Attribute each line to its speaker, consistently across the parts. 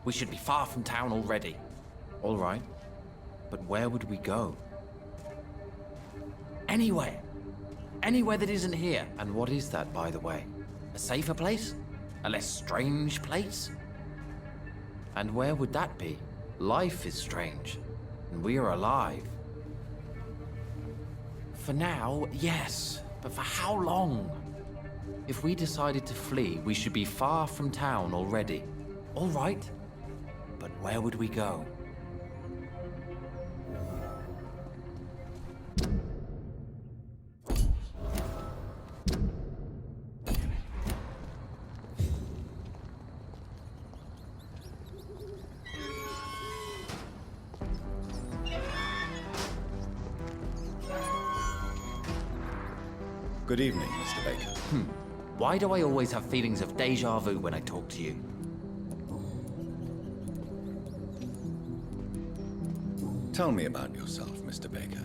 Speaker 1: We should be far from town already.
Speaker 2: All right. But where would we go?
Speaker 1: Anywhere. Anywhere that isn't here.
Speaker 2: And what is that, by the way?
Speaker 1: A safer place? A less strange place?
Speaker 2: And where would that be? Life is strange, and we are alive.
Speaker 1: For now, yes. But for how long?
Speaker 2: If we decided to flee, we should be far from town already.
Speaker 1: All right. But where would we go?
Speaker 3: Good evening, Mr. Baker.
Speaker 1: Why do I always have feelings of déjà vu when I talk to you?
Speaker 3: Tell me about yourself, Mr. Baker.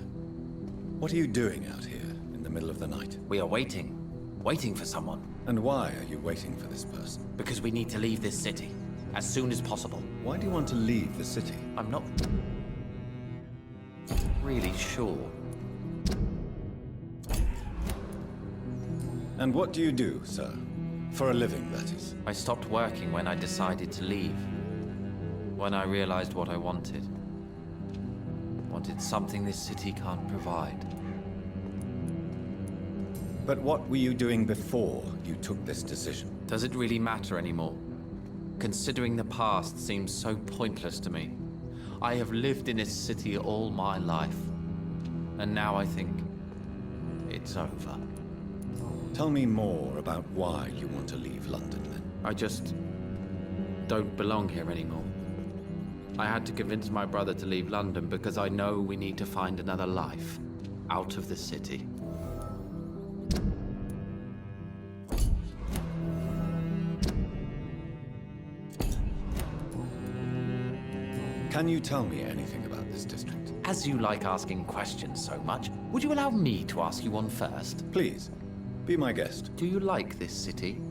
Speaker 3: What are you doing out here in the middle of the night?
Speaker 1: We are waiting. Waiting for someone.
Speaker 3: And why are you waiting for this person?
Speaker 1: Because we need to leave this city. As soon as possible.
Speaker 3: Why do you want to leave the city?
Speaker 1: I'm not
Speaker 2: Really sure.
Speaker 3: And what do you do, sir? For a living, that is.
Speaker 2: I stopped working when I decided to leave. When I realized what I wanted. Wanted something this city can't provide.
Speaker 3: But what were you doing before you took this decision?
Speaker 2: Does it really matter anymore? Considering the past seems so pointless to me. I have lived in this city all my life. And now I think it's over.
Speaker 3: Tell me more about why you want to leave London, then.
Speaker 2: I just don't belong here anymore. I had to convince my brother to leave London because I know we need to find another life out of the city.
Speaker 3: Can you tell me anything about this district?
Speaker 1: As you like asking questions so much, would you allow me to ask you one first?
Speaker 3: Please, be my guest.
Speaker 2: Do you like this city?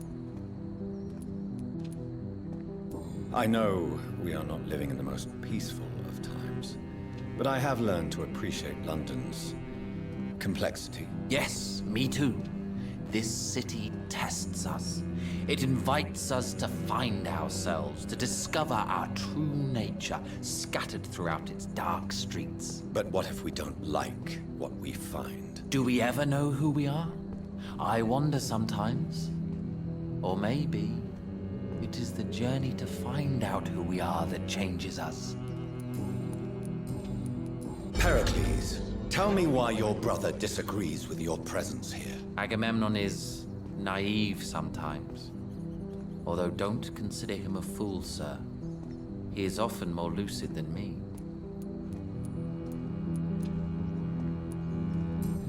Speaker 3: I know we are not living in the most peaceful of times, but I have learned to appreciate London's complexity.
Speaker 1: Yes, me too. This city tests us. It invites us to find ourselves, to discover our true nature scattered throughout its dark streets.
Speaker 3: But what if we don't like what we find?
Speaker 1: Do we ever know who we are? I wonder sometimes. Or maybe it is the journey to find out who we are that changes us.
Speaker 3: Pericles, tell me why your brother disagrees with your presence here.
Speaker 2: Agamemnon is naive sometimes. Although don't consider him a fool, sir. He is often more lucid than me.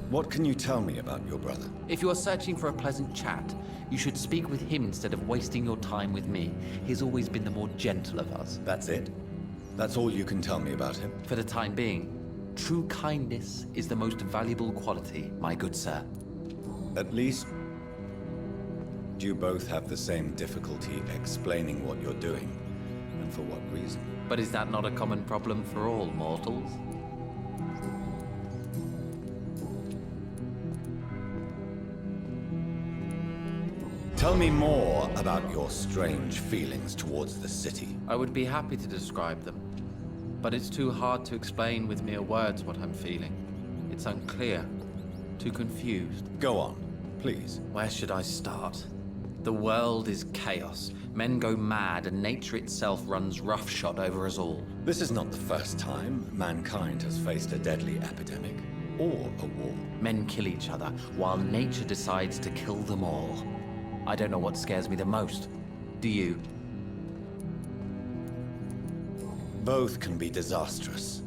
Speaker 3: What can you tell me about your brother?
Speaker 1: If you are searching for a pleasant chat, you should speak with him instead of wasting your time with me. He's always been the more gentle of us.
Speaker 3: That's it? That's all you can tell me about him?
Speaker 1: For the time being, true kindness is the most valuable quality, my good sir.
Speaker 3: At least, do you both have the same difficulty explaining what you're doing, and for what reason?
Speaker 2: But is that not a common problem for all mortals?
Speaker 3: Tell me more about your strange feelings towards the city.
Speaker 2: I would be happy to describe them, but it's too hard to explain with mere words what I'm feeling. It's unclear, too confused.
Speaker 3: Go on, please.
Speaker 2: Where should I start? The world is chaos. Men go mad, and nature itself runs roughshod over us all.
Speaker 3: This is not the first time mankind has faced a deadly epidemic, or a war.
Speaker 1: Men kill each other, while nature decides to kill them all. I don't know what scares me the most. Do you?
Speaker 3: Both can be disastrous,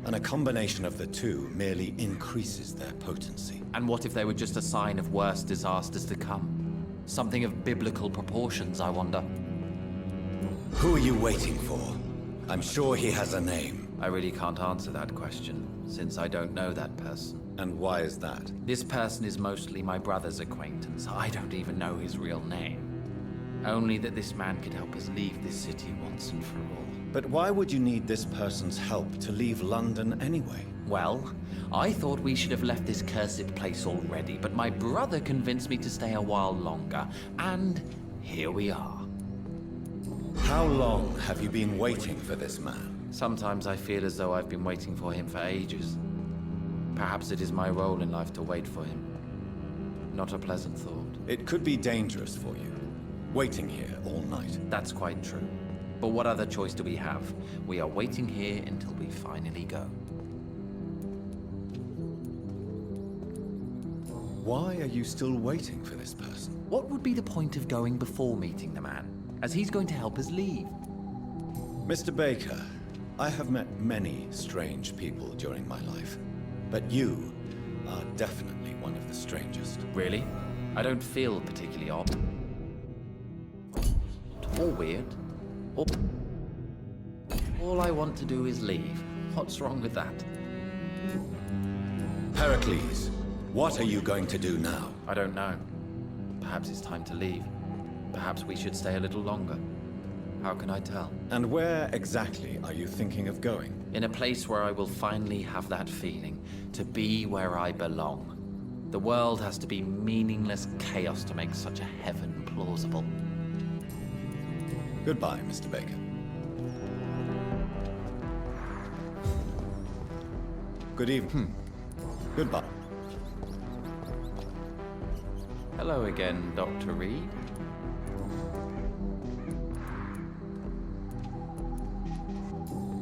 Speaker 3: and a combination of the two merely increases their potency.
Speaker 1: And what if they were just a sign of worse disasters to come? Something of biblical proportions, I wonder.
Speaker 3: Who are you waiting for? I'm sure he has a name.
Speaker 2: I really can't answer that question, since I don't know that person.
Speaker 3: And why is that?
Speaker 1: This person is mostly my brother's acquaintance. I don't even know his real name.
Speaker 2: Only that this man could help us leave this city once and for all.
Speaker 3: But why would you need this person's help to leave London anyway?
Speaker 1: Well, I thought we should have left this cursed place already, but my brother convinced me to stay a while longer, and here we are.
Speaker 3: How long have you been waiting for this man?
Speaker 2: Sometimes I feel as though I've been waiting for him for ages. Perhaps it is my role in life to wait for him. Not a pleasant thought.
Speaker 3: It could be dangerous for you, waiting here all night.
Speaker 1: That's quite true. But what other choice do we have? We are waiting here until we finally go.
Speaker 3: Why are you still waiting for this person?
Speaker 1: What would be the point of going before meeting the man, as he's going to help us leave?
Speaker 3: Mr. Baker, I have met many strange people during my life, but you are definitely one of the strangest.
Speaker 1: Really? I don't feel particularly odd. Or weird. Or... All I want to do is leave. What's wrong with that?
Speaker 3: Pericles, what are you going to do now?
Speaker 2: I don't know. Perhaps it's time to leave. Perhaps we should stay a little longer. How can I tell?
Speaker 3: And where exactly are you thinking of going?
Speaker 1: In a place where I will finally have that feeling, to be where I belong. The world has to be meaningless chaos to make such a heaven plausible.
Speaker 3: Goodbye, Mr. Baker. Good evening. Goodbye.
Speaker 2: Hello again, Dr. Reid.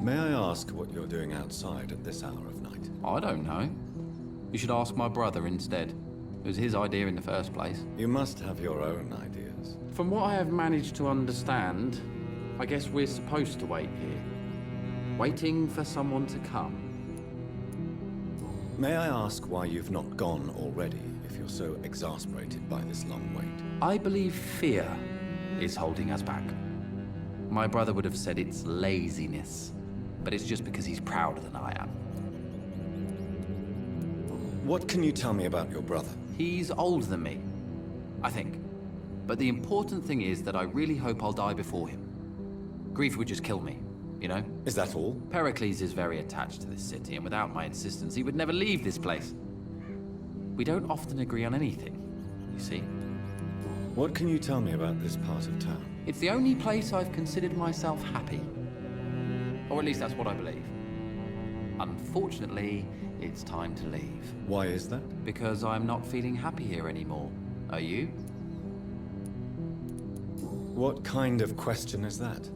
Speaker 3: May I ask what you're doing outside at this hour of night?
Speaker 2: I don't know. You should ask my brother instead. It was his idea in the first place.
Speaker 3: You must have your own ideas.
Speaker 2: From what I have managed to understand, I guess we're supposed to wait here. Waiting for someone to come.
Speaker 3: May I ask why you've not gone already, if you're so exasperated by this long wait?
Speaker 1: I believe fear is holding us back. My brother would have said it's laziness, but it's just because he's prouder than I am.
Speaker 3: What can you tell me about your brother?
Speaker 1: He's older than me, I think. But the important thing is that I really hope I'll die before him. Grief would just kill me, you know?
Speaker 3: Is that all?
Speaker 1: Pericles is very attached to this city, and without my insistence, he would never leave this place. We don't often agree on anything, you see.
Speaker 3: What can you tell me about this part of town?
Speaker 1: It's the only place I've considered myself happy. Or at least that's what I believe. Unfortunately, it's time to leave.
Speaker 3: Why is that?
Speaker 1: Because I'm not feeling happy here anymore. Are you?
Speaker 3: What kind of question is that?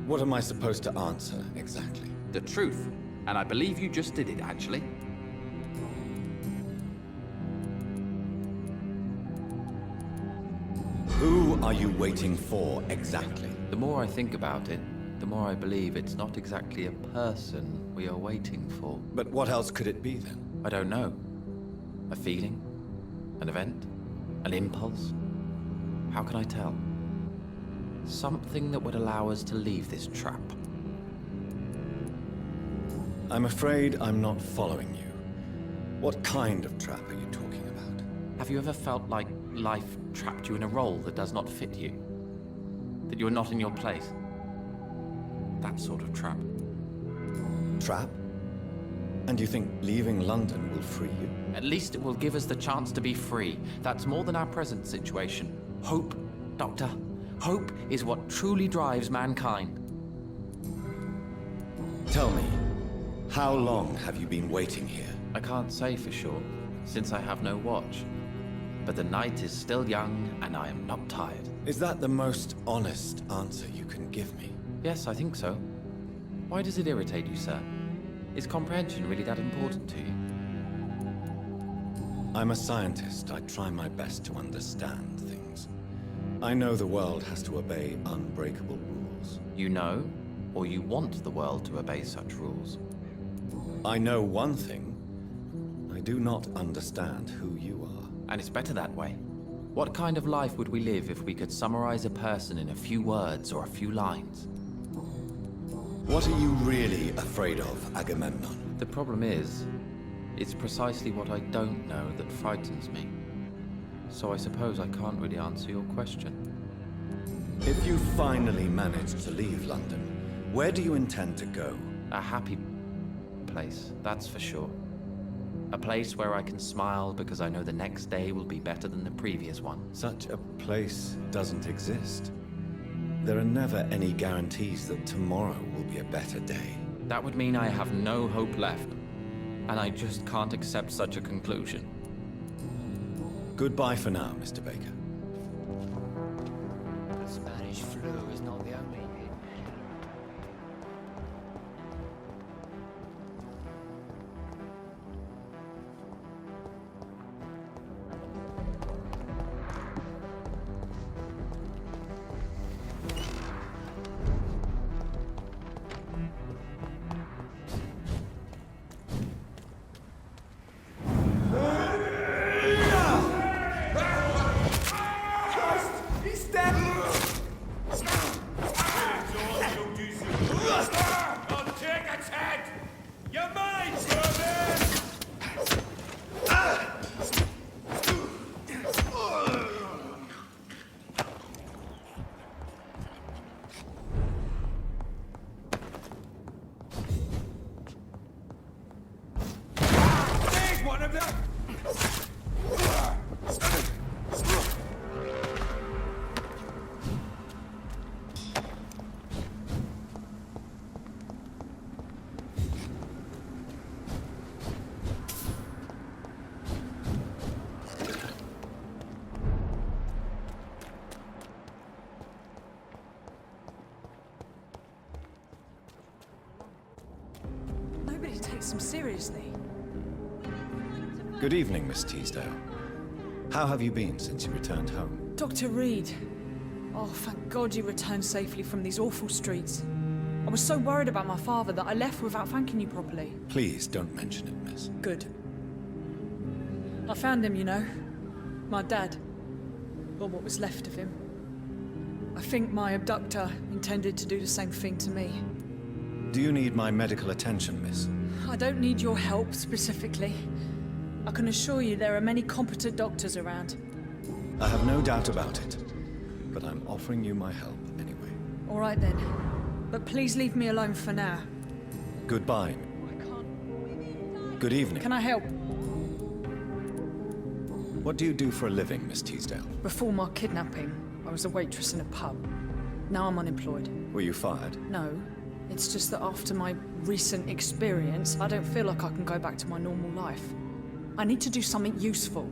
Speaker 3: What am I supposed to answer, exactly?
Speaker 1: The truth. And I believe you just did it, actually.
Speaker 3: Who are you waiting for, exactly?
Speaker 1: The more I think about it, the more I believe it's not exactly a person we are waiting for.
Speaker 3: But what else could it be, then?
Speaker 1: I don't know. A feeling? An event? An impulse? How can I tell? Something that would allow us to leave this trap.
Speaker 3: I'm afraid I'm not following you. What kind of trap are you talking about?
Speaker 1: Have you ever felt like life trapped you in a role that does not fit you? That you're not in your place? That sort of trap.
Speaker 3: Trap? And you think leaving London will free you?
Speaker 1: At least it will give us the chance to be free. That's more than our present situation. Hope, Doctor. Hope is what truly drives mankind.
Speaker 3: Tell me, how long have you been waiting here?
Speaker 1: I can't say for sure, since I have no watch. But the night is still young, and I am not tired.
Speaker 3: Is that the most honest answer you can give me?
Speaker 1: Yes, I think so. Why does it irritate you, sir? Is comprehension really that important to you?
Speaker 3: I'm a scientist. I try my best to understand things. I know the world has to obey unbreakable rules.
Speaker 1: You know, or you want the world to obey such rules?
Speaker 3: I know one thing. I do not understand who you are.
Speaker 1: And it's better that way. What kind of life would we live if we could summarize a person in a few words or a few lines?
Speaker 3: What are you really afraid of, Agamemnon?
Speaker 1: The problem is, it's precisely what I don't know that frightens me. So I suppose I can't really answer your question.
Speaker 3: If you finally manage to leave London, where do you intend to go?
Speaker 2: A happy place, that's for sure. A place where I can smile because I know the next day will be better than the previous one.
Speaker 3: Such a place doesn't exist. There are never any guarantees that tomorrow will be a better day.
Speaker 2: That would mean I have no hope left, and I just can't accept such a conclusion.
Speaker 3: Goodbye for now, Mr. Baker.
Speaker 4: The Spanish flu is not the only...
Speaker 5: Nobody takes them seriously.
Speaker 3: Good evening, Miss Teasdale. How have you been since you returned home?
Speaker 5: Dr. Reid. Oh, thank God you returned safely from these awful streets. I was so worried about my father that I left without thanking you properly.
Speaker 3: Please don't mention it, miss.
Speaker 5: Good. I found him, you know. My dad. Or what was left of him. I think my abductor intended to do the same thing to me.
Speaker 3: Do you need my medical attention, miss?
Speaker 5: I don't need your help specifically. I can assure you there are many competent doctors around.
Speaker 3: I have no doubt about it, but I'm offering you my help anyway.
Speaker 5: All right then. But please leave me alone for now.
Speaker 3: Goodbye.
Speaker 5: I can't...
Speaker 3: Good evening.
Speaker 5: Can I help?
Speaker 3: What do you do for a living, Miss Teasdale?
Speaker 5: Before my kidnapping, I was a waitress in a pub. Now I'm unemployed.
Speaker 3: Were you fired?
Speaker 5: No. It's just that after my recent experience, I don't feel like I can go back to my normal life. I need to do something useful.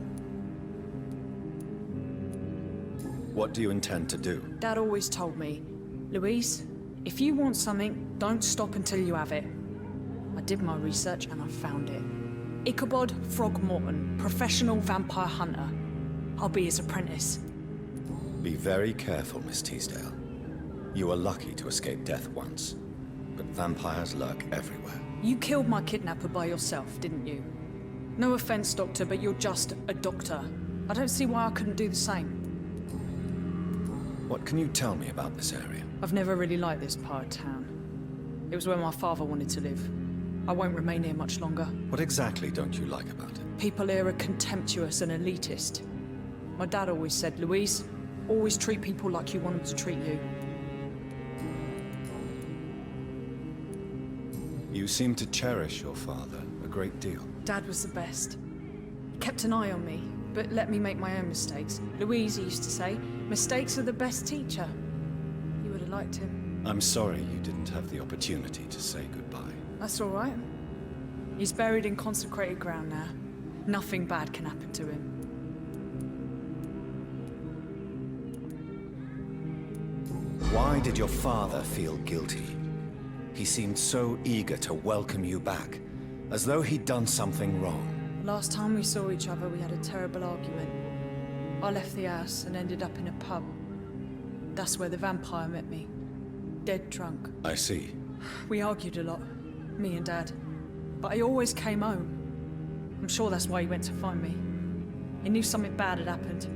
Speaker 3: What do you intend to do?
Speaker 5: Dad always told me, Louise, if you want something, don't stop until you have it. I did my research and I found it. Ichabod Throgmorton, professional vampire hunter. I'll be his apprentice.
Speaker 3: Be very careful, Miss Teasdale. You were lucky to escape death once, but vampires lurk everywhere.
Speaker 5: You killed my kidnapper by yourself, didn't you? No offense, Doctor, but you're just a doctor. I don't see why I couldn't do the same.
Speaker 3: What can you tell me about this area?
Speaker 5: I've never really liked this part of town. It was where my father wanted to live. I won't remain here much longer.
Speaker 3: What exactly don't you like about it?
Speaker 5: People here are contemptuous and elitist. My dad always said, Louise, always treat people like you want them to treat you.
Speaker 3: You seem to cherish your father a great deal.
Speaker 5: Dad was the best. He kept an eye on me, but let me make my own mistakes. Louise he used to say, mistakes are the best teacher. You would have liked him.
Speaker 3: I'm sorry you didn't have the opportunity to say goodbye.
Speaker 5: That's all right. He's buried in consecrated ground now. Nothing bad can happen to him.
Speaker 3: Why did your father feel guilty? He seemed so eager to welcome you back, as though he'd done something wrong.
Speaker 5: Last time we saw each other, we had a terrible argument. I left the house and ended up in a pub. That's where the vampire met me. Dead drunk.
Speaker 3: I see.
Speaker 5: We argued a lot, me and Dad. But he always came home. I'm sure that's why he went to find me. He knew something bad had happened.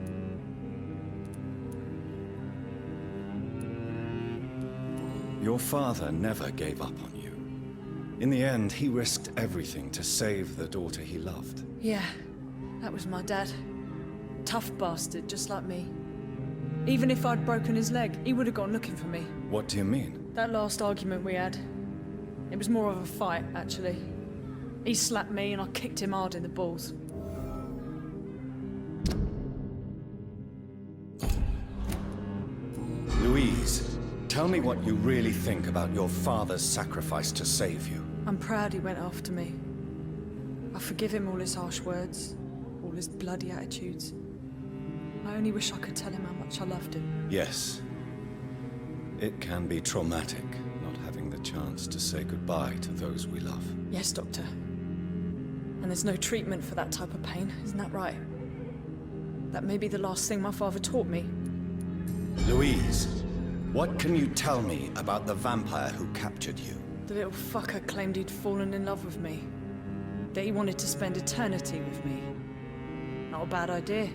Speaker 3: Your father never gave up on you. In the end, he risked everything to save the daughter he loved.
Speaker 5: Yeah, that was my dad. Tough bastard, just like me. Even if I'd broken his leg, he would have gone looking for me.
Speaker 3: What do you mean?
Speaker 5: That last argument we had, it was more of a fight, actually. He slapped me and I kicked him hard in the balls.
Speaker 3: Louise, tell me what you really think about your father's sacrifice to save you.
Speaker 5: I'm proud he went after me. I forgive him all his harsh words, all his bloody attitudes. I only wish I could tell him how much I loved him.
Speaker 3: Yes. It can be traumatic, not having the chance to say goodbye to those we love.
Speaker 5: Yes, Doctor. And there's no treatment for that type of pain, isn't that right? That may be the last thing my father taught me.
Speaker 3: Louise, what can you tell me about the vampire who captured you?
Speaker 5: The little fucker claimed he'd fallen in love with me. That he wanted to spend eternity with me. Not a bad idea.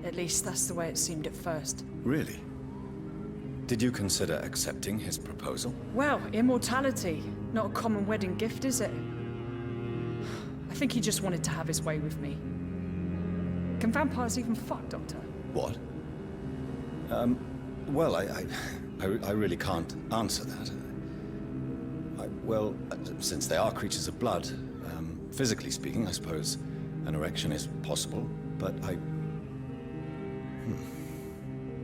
Speaker 5: At least that's the way it seemed at first.
Speaker 3: Really? Did you consider accepting his proposal?
Speaker 5: Well, immortality. Not a common wedding gift, is it? I think he just wanted to have his way with me. Can vampires even fuck, Doctor?
Speaker 3: What? Well, I really can't answer that. Since they are creatures of blood, physically speaking, I suppose an erection is possible, but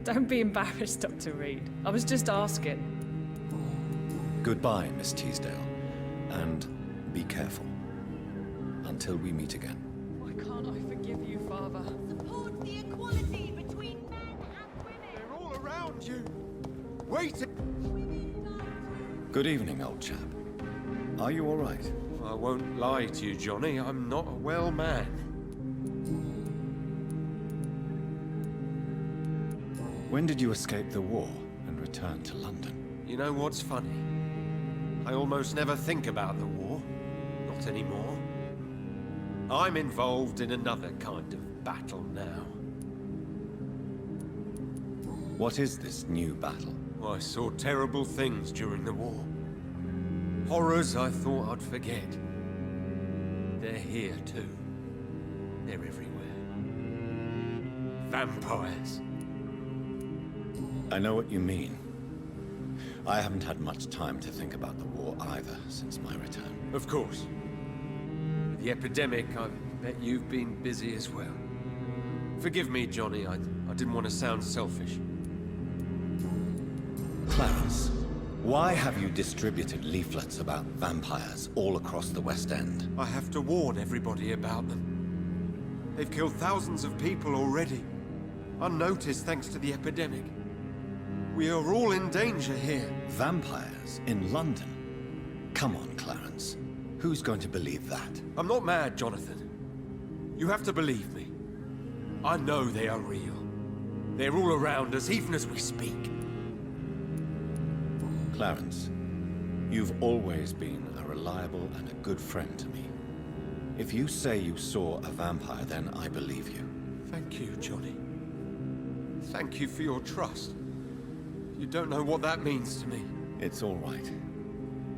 Speaker 5: Don't be embarrassed, Dr. Reid. I was just asking.
Speaker 3: Goodbye, Miss Teasdale, and be careful. Until we meet again.
Speaker 5: Why can't I forgive you, Father?
Speaker 6: Support the equality between men and women.
Speaker 7: They're all around you. Wait.
Speaker 3: Good evening, old chap. Are you all right?
Speaker 7: I won't lie to you, Johnny. I'm not a well man.
Speaker 3: When did you escape the war and return to London?
Speaker 7: You know what's funny? I almost never think about the war. Not anymore. I'm involved in another kind of battle now.
Speaker 3: What is this new battle?
Speaker 7: I saw terrible things during the war. Horrors I thought I'd forget. They're here too. They're everywhere. Vampires.
Speaker 3: I know what you mean. I haven't had much time to think about the war either since my return.
Speaker 7: Of course. With the epidemic, I bet you've been busy as well. Forgive me, Johnny. I didn't want to sound selfish.
Speaker 3: Clarence, why have you distributed leaflets about vampires all across the West End?
Speaker 7: I have to warn everybody about them. They've killed thousands of people already. Unnoticed thanks to the epidemic. We are all in danger here.
Speaker 3: Vampires in London? Come on, Clarence. Who's going to believe that?
Speaker 7: I'm not mad, Jonathan. You have to believe me. I know they are real. They're all around us, even as we speak.
Speaker 3: Clarence, you've always been a reliable and a good friend to me. If you say you saw a vampire, then I believe you.
Speaker 7: Thank you, Johnny. Thank you for your trust. You don't know what that means to me.
Speaker 3: It's all right.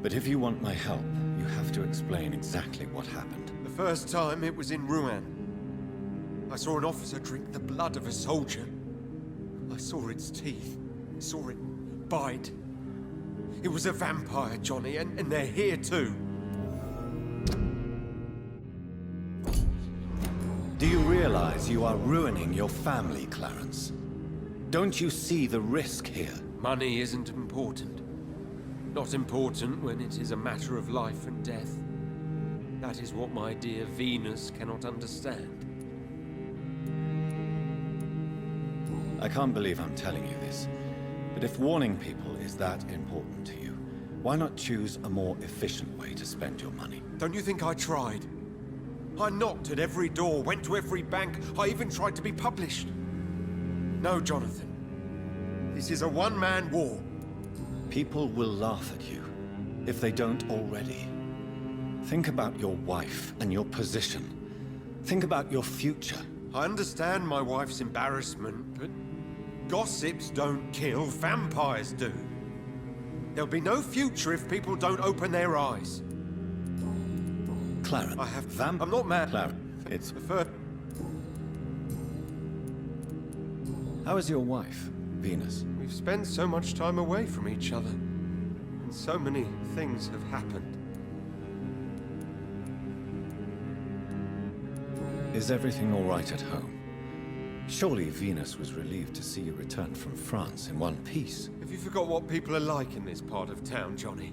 Speaker 3: But if you want my help, you have to explain exactly what happened.
Speaker 7: The first time it was in Rouen. I saw an officer drink the blood of a soldier. I saw its teeth, saw it bite. It was a vampire, Johnny, and they're here too.
Speaker 3: Do you realize you are ruining your family, Clarence? Don't you see the risk here?
Speaker 7: Money isn't important. Not important when it is a matter of life and death. That is what my dear Venus cannot understand.
Speaker 3: I can't believe I'm telling you this, but if warning people is that important to you, why not choose a more efficient way to spend your money?
Speaker 7: Don't you think I tried? I knocked at every door, went to every bank, I even tried to be published. No, Jonathan. This is a one-man war.
Speaker 3: People will laugh at you, if they don't already. Think about your wife and your position. Think about your future.
Speaker 7: I understand my wife's embarrassment, but gossips don't kill, vampires do. There'll be no future if people don't open their eyes.
Speaker 3: Clarence,
Speaker 7: I have I'm not mad.
Speaker 3: Clarence, it's...
Speaker 7: The first...
Speaker 3: How is your wife? Venus.
Speaker 7: We've spent so much time away from each other, and so many things have happened.
Speaker 3: Is everything all right at home? Surely Venus was relieved to see you return from France in one piece.
Speaker 7: Have you forgot what people are like in this part of town, Johnny?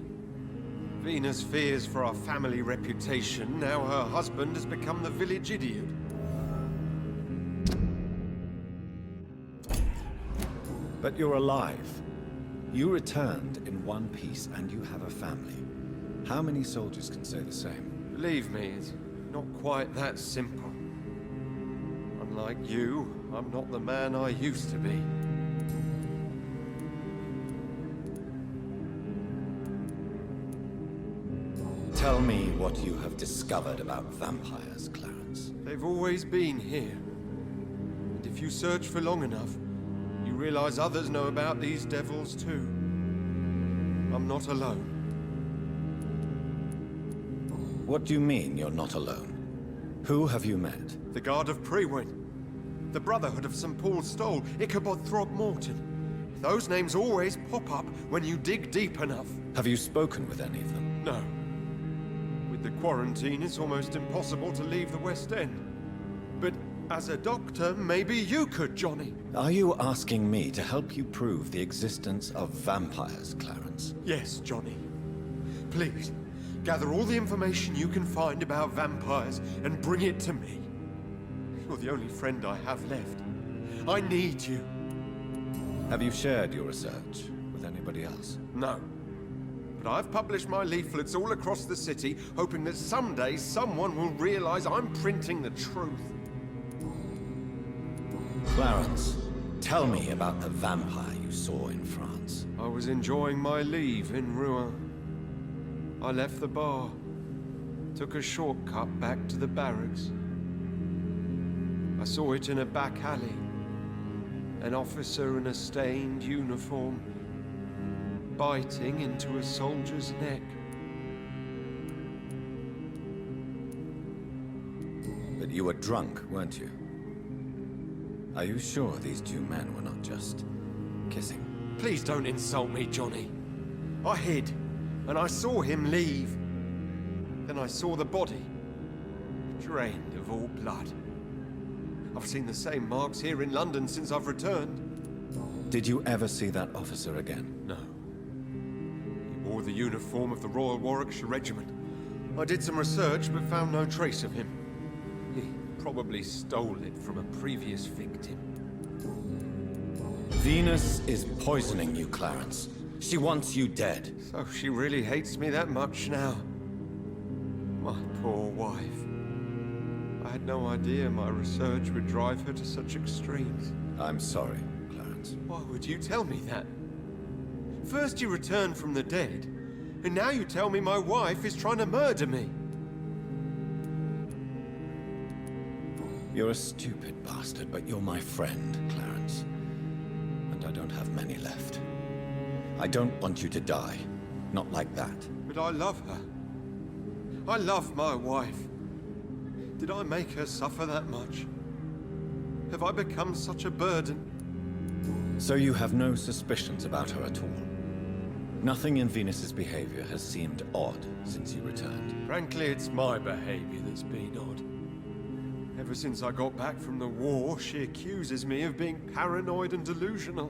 Speaker 7: Venus fears for our family reputation. Now her husband has become the village idiot.
Speaker 3: But you're alive. You returned in one piece and you have a family. How many soldiers can say the same?
Speaker 7: Believe me, it's not quite that simple. Unlike you, I'm not the man I used to be.
Speaker 3: Tell me what you have discovered about vampires, Clarence.
Speaker 7: They've always been here. And if you search for long enough, you realize others know about these devils too. I'm not alone.
Speaker 3: What do you mean you're not alone? Who have you met?
Speaker 7: The Guard of Prewin. The Brotherhood of St. Paul's Stole. Ichabod Throckmorton. Those names always pop up when you dig deep enough.
Speaker 3: Have you spoken with any of them?
Speaker 7: No. With the quarantine, it's almost impossible to leave the West End. But as a doctor, maybe you could, Johnny.
Speaker 3: Are you asking me to help you prove the existence of vampires, Clarence?
Speaker 7: Yes, Johnny. Please, gather all the information you can find about vampires and bring it to me. You're the only friend I have left. I need you.
Speaker 3: Have you shared your research with anybody else?
Speaker 7: No. But I've published my leaflets all across the city, hoping that someday someone will realize I'm printing the truth.
Speaker 3: Clarence, tell me about the vampire you saw in France.
Speaker 7: I was enjoying my leave in Rouen. I left the bar, took a shortcut back to the barracks. I saw it in a back alley. An officer in a stained uniform, biting into a soldier's neck.
Speaker 3: But you were drunk, weren't you? Are you sure these two men were not just kissing?
Speaker 7: Please don't insult me, Johnny. I hid, and I saw him leave. Then I saw the body, drained of all blood. I've seen the same marks here in London since I've returned.
Speaker 3: Did you ever see that officer again?
Speaker 7: No. He wore the uniform of the Royal Warwickshire Regiment. I did some research, but found no trace of him. He probably stole it from a previous victim.
Speaker 3: Venus is poisoning you, Clarence. She wants you dead.
Speaker 7: So she really hates me that much now. My poor wife. I had no idea my research would drive her to such extremes.
Speaker 3: I'm sorry, Clarence.
Speaker 7: Why would you tell me that? First you returned from the dead, and now you tell me my wife is trying to murder me.
Speaker 3: You're a stupid bastard, but you're my friend, Clarence. And I don't have many left. I don't want you to die. Not like that.
Speaker 7: But I love her. I love my wife. Did I make her suffer that much? Have I become such a burden?
Speaker 3: So you have no suspicions about her at all? Nothing in Venus's behavior has seemed odd since you returned?
Speaker 7: Frankly, it's my behavior that's been odd. Ever since I got back from the war, she accuses me of being paranoid and delusional.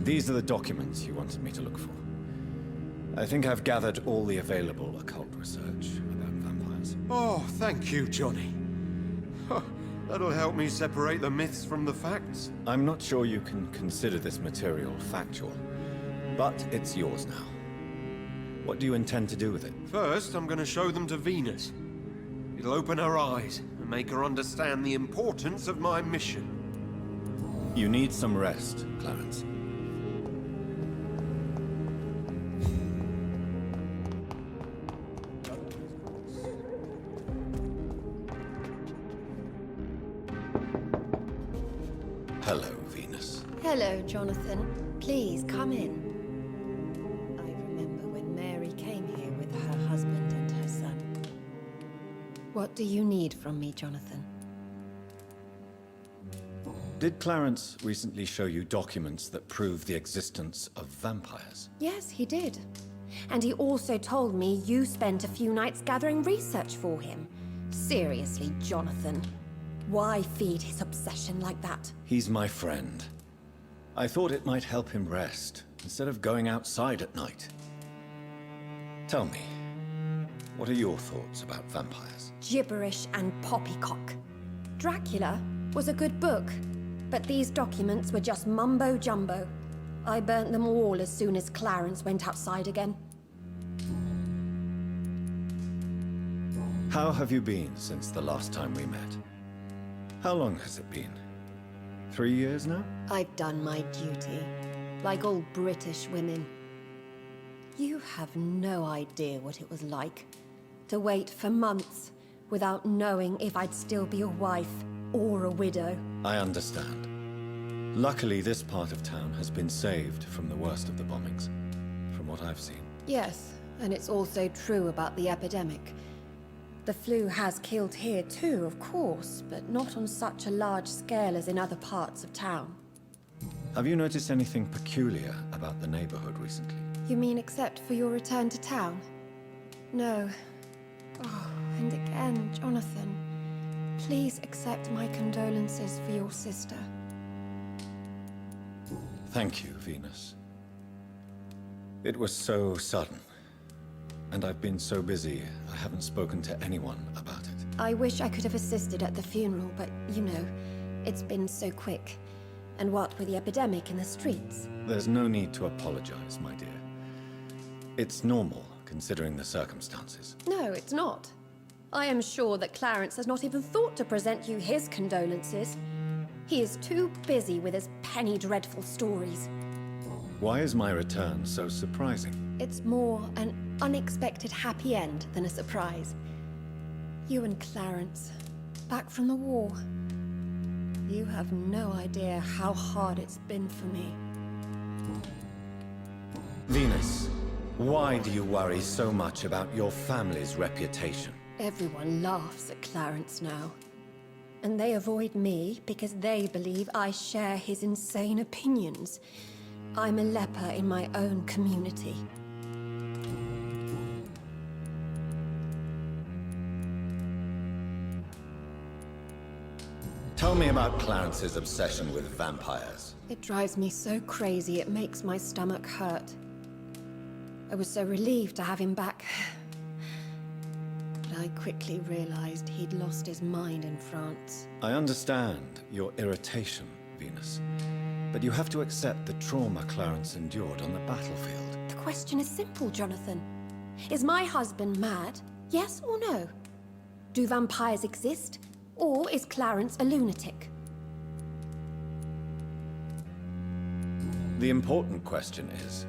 Speaker 3: These are the documents you wanted me to look for. I think I've gathered all the available occult research about vampires.
Speaker 7: Oh, thank you, Johnny. That'll help me separate the myths from the facts.
Speaker 3: I'm not sure you can consider this material factual, but it's yours now. What do you intend to do with it?
Speaker 7: First, I'm going to show them to Venus. It'll open her eyes and make her understand the importance of my mission.
Speaker 3: You need some rest, Clarence. Hello, Venus.
Speaker 8: Hello, Jonathan. Please, come in. I remember when Mary came here with her What do you need from me, Jonathan?
Speaker 3: Did Clarence recently show you documents that prove the existence of vampires?
Speaker 8: Yes, he did. And he also told me you spent a few nights gathering research for him. Seriously, Jonathan. Why feed his obsession like that?
Speaker 3: He's my friend. I thought it might help him rest, instead of going outside at night. Tell me, what are your thoughts about vampires?
Speaker 8: Gibberish and poppycock. Dracula was a good book, but these documents were just mumbo-jumbo. I burnt them all as soon as Clarence went outside again.
Speaker 3: How have you been since the last time we met? How long has it been? 3 years now?
Speaker 8: I've done my duty, like all British women. You have no idea what it was like to wait for months without knowing if I'd still be a wife or a widow.
Speaker 3: I understand. Luckily, this part of town has been saved from the worst of the bombings, from what I've seen.
Speaker 8: Yes, and it's also true about the epidemic. The flu has killed here too, of course, but not on such a large scale as in other parts of town.
Speaker 3: Have you noticed anything peculiar about the neighborhood recently?
Speaker 8: You mean except for your return to town? No. Oh, and again, Jonathan, please accept my condolences for your sister.
Speaker 3: Thank you, Venus. It was so sudden. And I've been so busy, I haven't spoken to anyone about it.
Speaker 8: I wish I could have assisted at the funeral, but you know, it's been so quick. And what with the epidemic in the streets?
Speaker 3: There's no need to apologize, my dear. It's normal, considering the circumstances.
Speaker 8: No, it's not. I am sure that Clarence has not even thought to present you his condolences. He is too busy with his penny dreadful stories.
Speaker 3: Why is my return so surprising?
Speaker 8: It's more an unexpected happy end than a surprise. You and Clarence, back from the war. You have no idea how hard it's been for me.
Speaker 3: Venus, why do you worry so much about your family's reputation?
Speaker 8: Everyone laughs at Clarence now. And they avoid me because they believe I share his insane opinions. I'm a leper in my own community.
Speaker 3: Tell me about Clarence's obsession with vampires.
Speaker 8: It drives me so crazy it makes my stomach hurt. I was so relieved to have him back. But I quickly realized he'd lost his mind in France.
Speaker 3: I understand your irritation, Venus. But you have to accept the trauma Clarence endured on the battlefield.
Speaker 8: The question is simple, Jonathan. Is my husband mad? Yes or no? Do vampires exist? Or is Clarence a lunatic?
Speaker 3: The important question is,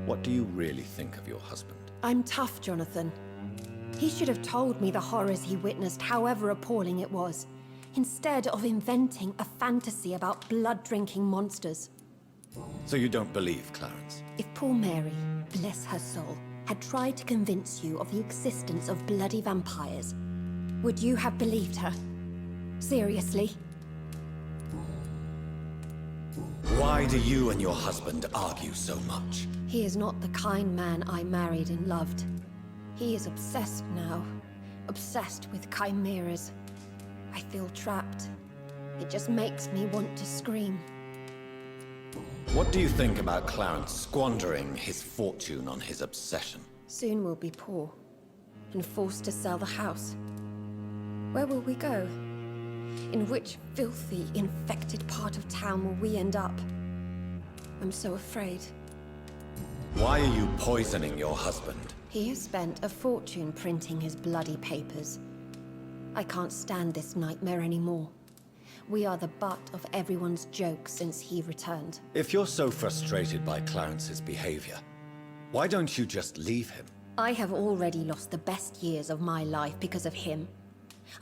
Speaker 3: what do you really think of your husband?
Speaker 8: I'm tough, Jonathan. He should have told me the horrors he witnessed, however appalling it was, instead of inventing a fantasy about blood-drinking monsters.
Speaker 3: So you don't believe Clarence?
Speaker 8: If poor Mary, bless her soul, had tried to convince you of the existence of bloody vampires, would you have believed her? Seriously?
Speaker 3: Why do you and your husband argue so much?
Speaker 8: He is not the kind man I married and loved. He is obsessed now. Obsessed with chimeras. I feel trapped. It just makes me want to scream.
Speaker 3: What do you think about Clarence squandering his fortune on his obsession?
Speaker 8: Soon we'll be poor. And forced to sell the house. Where will we go? In which filthy, infected part of town will we end up? I'm so afraid.
Speaker 3: Why are you poisoning your husband?
Speaker 8: He has spent a fortune printing his bloody papers. I can't stand this nightmare anymore. We are the butt of everyone's jokes since he returned.
Speaker 3: If you're so frustrated by Clarence's behavior, why don't you just leave him?
Speaker 8: I have already lost the best years of my life because of him.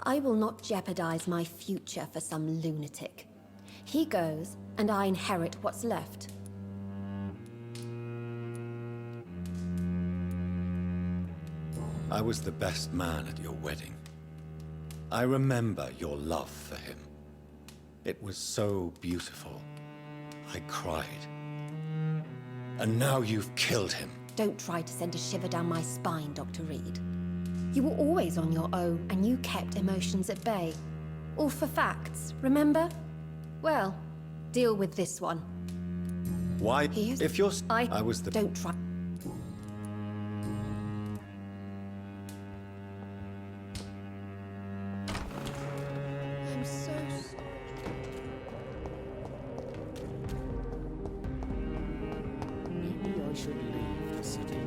Speaker 8: I will not jeopardize my future for some lunatic. He goes, and I inherit what's left.
Speaker 3: I was the best man at your wedding. I remember your love for him. It was so beautiful. I cried. And now you've killed him.
Speaker 8: Don't try to send a shiver down my spine, Dr. Reid. You were always on your own, and you kept emotions at bay. All for facts, remember? Well, deal with this one.
Speaker 3: Why?
Speaker 8: Here's-
Speaker 3: If you're...
Speaker 8: I
Speaker 3: was the...
Speaker 8: Don't try. I'm so sorry.
Speaker 4: Maybe I should leave the city.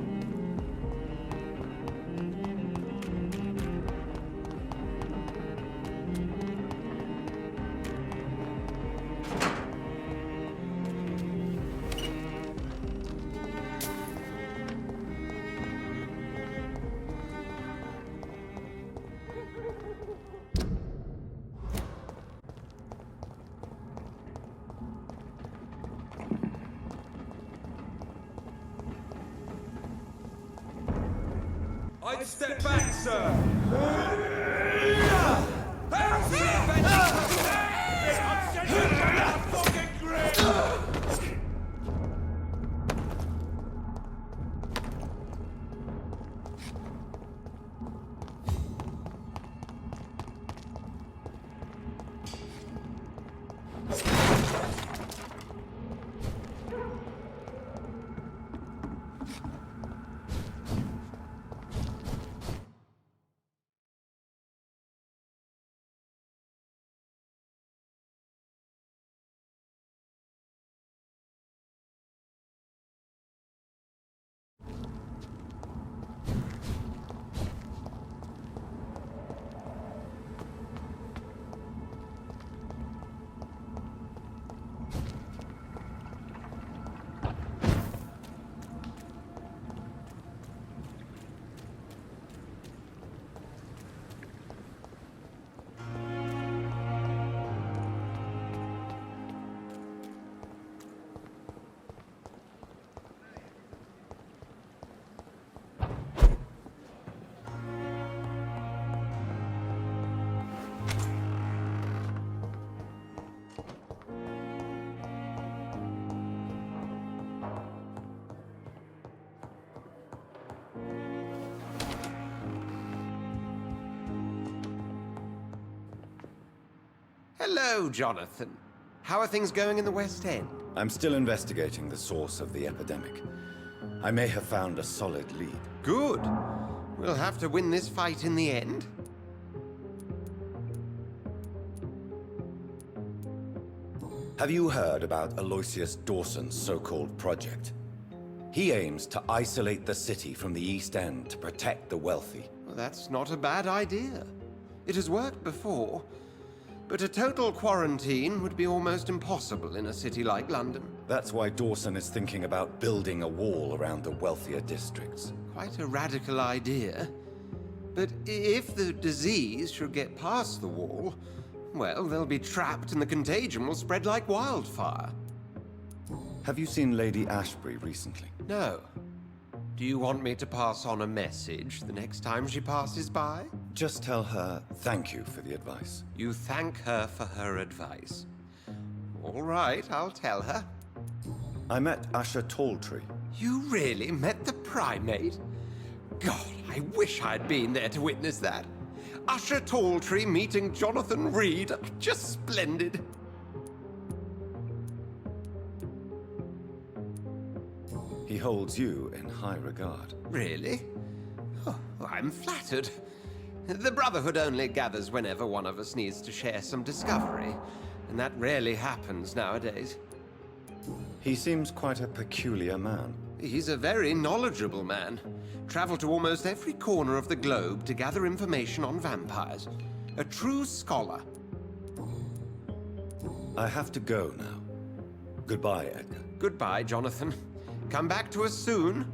Speaker 7: I'd step back, sir! Hello, Jonathan. How are things going in the West End?
Speaker 3: I'm still investigating the source of the epidemic. I may have found a solid lead.
Speaker 7: Good. We'll have to win this fight in the end.
Speaker 3: Have you heard about Aloysius Dawson's so-called project? He aims to isolate the city from the East End to protect the wealthy.
Speaker 7: Well, that's not a bad idea. It has worked before, but a total quarantine would be almost impossible in a city like London.
Speaker 3: That's why Dawson is thinking about building a wall around the wealthier districts.
Speaker 7: Quite a radical idea. But if the disease should get past the wall, well, they'll be trapped and the contagion will spread like wildfire.
Speaker 3: Have you seen Lady Ashbury recently?
Speaker 7: No. Do you want me to pass on a message the next time she passes by?
Speaker 3: Just tell her thank you for the advice.
Speaker 7: You thank her for her advice. All right, I'll tell her.
Speaker 3: I met Usher Talltree.
Speaker 7: You really met the primate? God, I wish I'd been there to witness that. Usher Talltree meeting Jonathan Reid. Just splendid.
Speaker 3: He holds you in high regard.
Speaker 7: Really? Oh, I'm flattered. The Brotherhood only gathers whenever one of us needs to share some discovery, and that rarely happens nowadays.
Speaker 3: He seems quite a peculiar man.
Speaker 7: He's a very knowledgeable man. Traveled to almost every corner of the globe to gather information on vampires. A true scholar.
Speaker 3: I have to go now. Goodbye, Edgar.
Speaker 7: Goodbye, Jonathan. Come back to us soon.